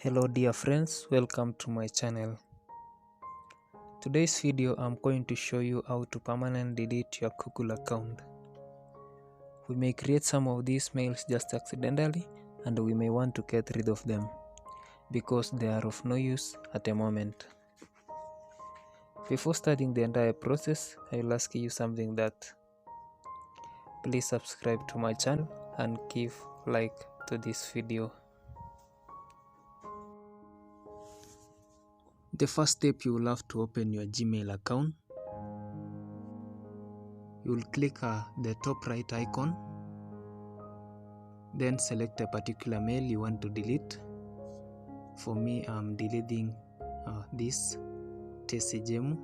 Hello dear friends, welcome to my channel. Today's video I'm going to show you how to permanently delete your Google account. We may create some of these mails just accidentally and we may want to get rid of them because they are of no use at the moment. Before starting the entire process, I will ask you something, that please subscribe to my channel and give like to this video. The first step, you will have to open your Gmail account. You will click the top right icon, then select a particular mail you want to delete. For me, I'm deleting this TCGM.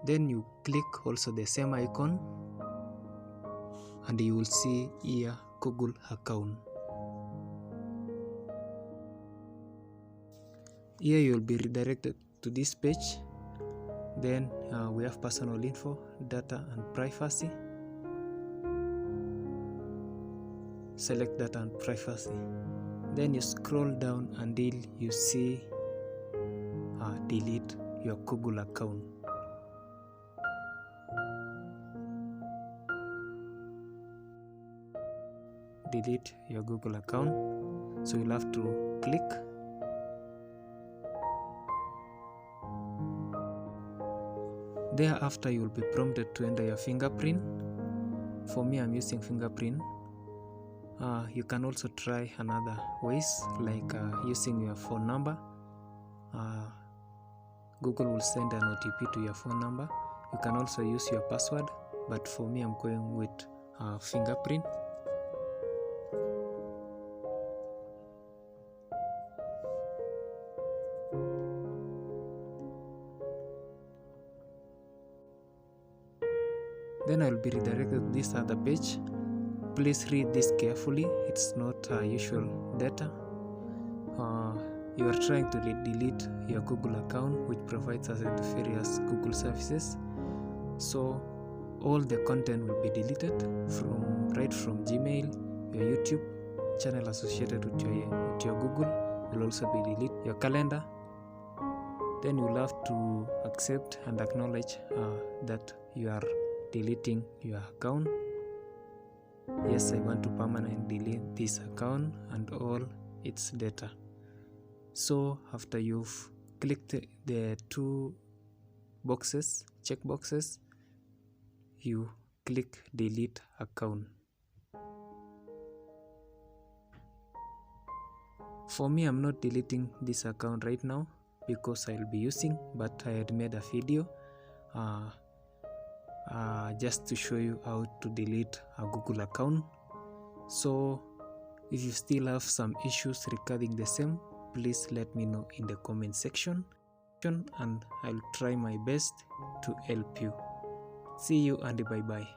Then you click also the same icon and you will see here Google account. Here you will be redirected to this page. Then we have personal info, data and privacy. Select data and privacy. Then you scroll down until you see delete your Google account. Delete your Google account. So you'll have to click. Thereafter, you will be prompted to enter your fingerprint. For me, I'm using fingerprint. You can also try another ways, like using your phone number. Google will send an OTP to your phone number. You can also use your password, but for me, I'm going with fingerprint. Then I will be redirected to this other page. Please read this carefully. It's not usual data. You are trying to delete your Google account, which provides us with various Google services. So all the content will be deleted right from Gmail. Your YouTube channel associated with your Google will also be deleted. Your calendar. Then you will have to accept and acknowledge that you are deleting your account. Yes, I want to permanently delete this account and all its data. So after you've clicked the two check boxes, you click delete account. For me, I'm not deleting this account right now because I'll be using, but I had made a video just to show you how to delete a Google account. So if you still have some issues regarding the same, please let me know in the comment section and I'll try my best to help you. See you and bye bye.